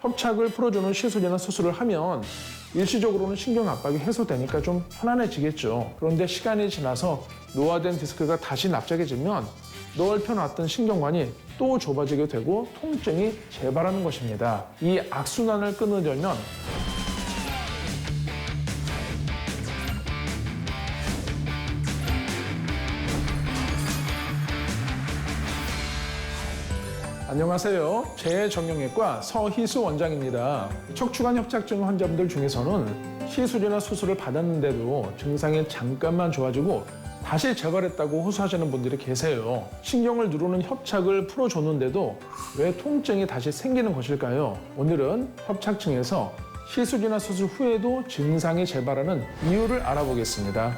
협착을 풀어주는 시술이나 수술을 하면 일시적으로는 신경 압박이 해소되니까 좀 편안해지겠죠. 그런데 시간이 지나서 노화된 디스크가 다시 납작해지면 넓혀놨던 신경관이 또 좁아지게 되고 통증이 재발하는 것입니다. 이 악순환을 끊으려면 안녕하세요. 재정형외과 서희수 원장입니다. 척추관 협착증 환자분들 중에서는 시술이나 수술을 받았는데도 증상이 잠깐만 좋아지고 다시 재발했다고 호소하시는 분들이 계세요. 신경을 누르는 협착을 풀어줬는데도 왜 통증이 다시 생기는 것일까요? 오늘은 협착증에서 시술이나 수술 후에도 증상이 재발하는 이유를 알아보겠습니다.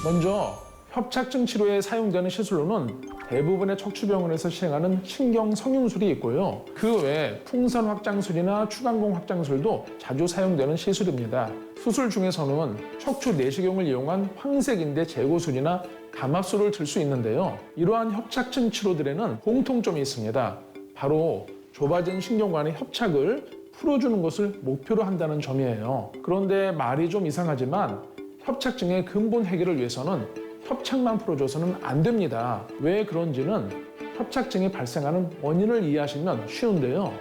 먼저 협착증 치료에 사용되는 시술로는 대부분의 척추병원에서 시행하는 신경 성형술이 있고요. 그 외 풍선 확장술이나 추간공 확장술도 자주 사용되는 시술입니다. 수술 중에서는 척추 내시경을 이용한 황색인대 제거술이나 감압술을 들 수 있는데요. 이러한 협착증 치료들에는 공통점이 있습니다. 바로 좁아진 신경관의 협착을 풀어주는 것을 목표로 한다는 점이에요. 그런데 말이 좀 이상하지만 협착증의 근본 해결을 위해서는 협착만 풀어줘서는 안 됩니다. 왜 그런지는 협착증이 발생하는 원인을 이해하시면 쉬운데요.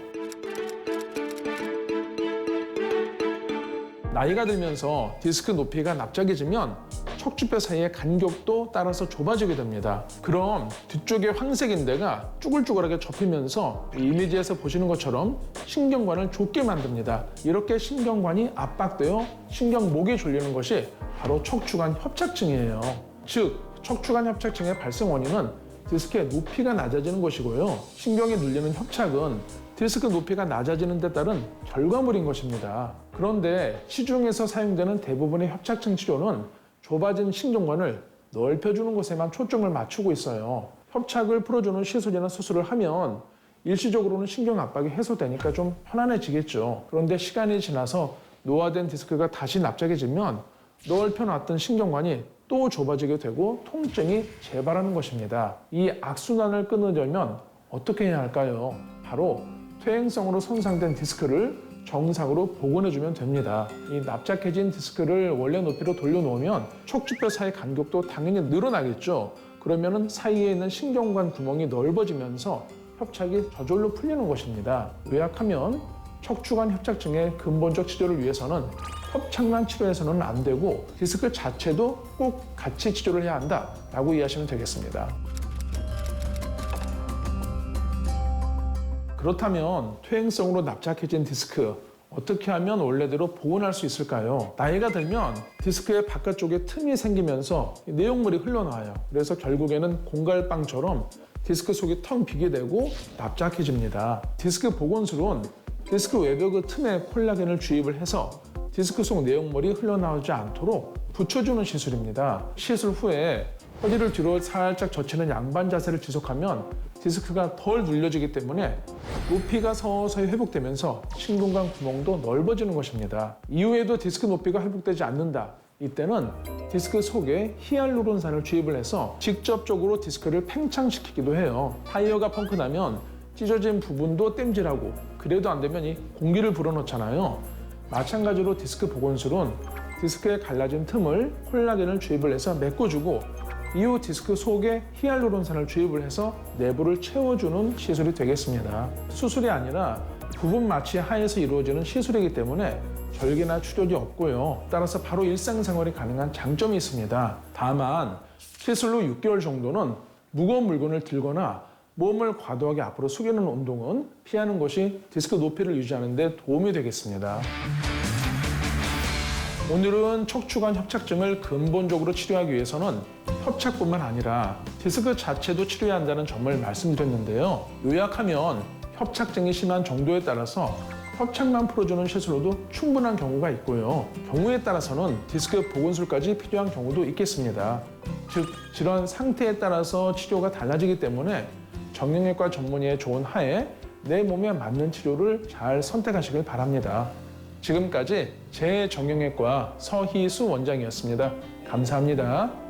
나이가 들면서 디스크 높이가 납작해지면 척추뼈 사이의 간격도 따라서 좁아지게 됩니다. 그럼 뒤쪽의 황색인대가 쭈글쭈글하게 접히면서 이미지에서 보시는 것처럼 신경관을 좁게 만듭니다. 이렇게 신경관이 압박되어 신경목이 졸리는 것이 바로 척추관 협착증이에요. 즉, 척추관 협착증의 발생 원인은 디스크의 높이가 낮아지는 것이고요. 신경이 눌리는 협착은 디스크 높이가 낮아지는 데 따른 결과물인 것입니다. 그런데 시중에서 사용되는 대부분의 협착증 치료는 좁아진 신경관을 넓혀주는 것에만 초점을 맞추고 있어요. 협착을 풀어주는 시술이나 수술을 하면 일시적으로는 신경 압박이 해소되니까 좀 편안해지겠죠. 그런데 시간이 지나서 노화된 디스크가 다시 납작해지면 넓혀놨던 신경관이 또 좁아지게 되고 통증이 재발하는 것입니다. 이 악순환을 끊으려면 어떻게 해야 할까요? 바로 퇴행성으로 손상된 디스크를 정상으로 복원해주면 됩니다. 이 납작해진 디스크를 원래 높이로 돌려놓으면 척추뼈 사이 간격도 당연히 늘어나겠죠. 그러면 사이에 있는 신경관 구멍이 넓어지면서 협착이 저절로 풀리는 것입니다. 요약하면 척추관 협착증의 근본적 치료를 위해서는 협착만 치료해서는 안 되고 디스크 자체도 꼭 같이 치료를 해야 한다라고 이해하시면 되겠습니다. 그렇다면 퇴행성으로 납작해진 디스크 어떻게 하면 원래대로 복원할 수 있을까요? 나이가 들면 디스크의 바깥쪽에 틈이 생기면서 내용물이 흘러나와요. 그래서 결국에는 공갈빵처럼 디스크 속이 텅 비게 되고 납작해집니다. 디스크 복원술은 디스크 외벽의 틈에 콜라겐을 주입을 해서 디스크 속 내용물이 흘러나오지 않도록 붙여주는 시술입니다. 시술 후에 허리를 뒤로 살짝 젖히는 양반 자세를 지속하면 디스크가 덜 눌려지기 때문에 높이가 서서히 회복되면서 신경관 구멍도 넓어지는 것입니다. 이후에도 디스크 높이가 회복되지 않는다. 이때는 디스크 속에 히알루론산을 주입을 해서 직접적으로 디스크를 팽창시키기도 해요. 타이어가 펑크 나면 찢어진 부분도 땜질하고 그래도 안 되면 이 공기를 불어넣잖아요. 마찬가지로 디스크 복원술은 디스크에 갈라진 틈을 콜라겐을 주입을 해서 메꿔주고 이후 디스크 속에 히알루론산을 주입을 해서 내부를 채워주는 시술이 되겠습니다. 수술이 아니라 부분 마취 하에서 이루어지는 시술이기 때문에 절개나 출혈이 없고요. 따라서 바로 일상생활이 가능한 장점이 있습니다. 다만 시술 후 6개월 정도는 무거운 물건을 들거나 몸을 과도하게 앞으로 숙이는 운동은 피하는 것이 디스크 높이를 유지하는 데 도움이 되겠습니다. 오늘은 척추관 협착증을 근본적으로 치료하기 위해서는 협착뿐만 아니라 디스크 자체도 치료해야 한다는 점을 말씀드렸는데요. 요약하면 협착증이 심한 정도에 따라서 협착만 풀어주는 시술로도 충분한 경우가 있고요. 경우에 따라서는 디스크 복원술까지 필요한 경우도 있겠습니다. 즉, 질환 상태에 따라서 치료가 달라지기 때문에 정형외과 전문의의 조언 하에 내 몸에 맞는 치료를 잘 선택하시길 바랍니다. 지금까지 재정형외과 서희수 원장이었습니다. 감사합니다.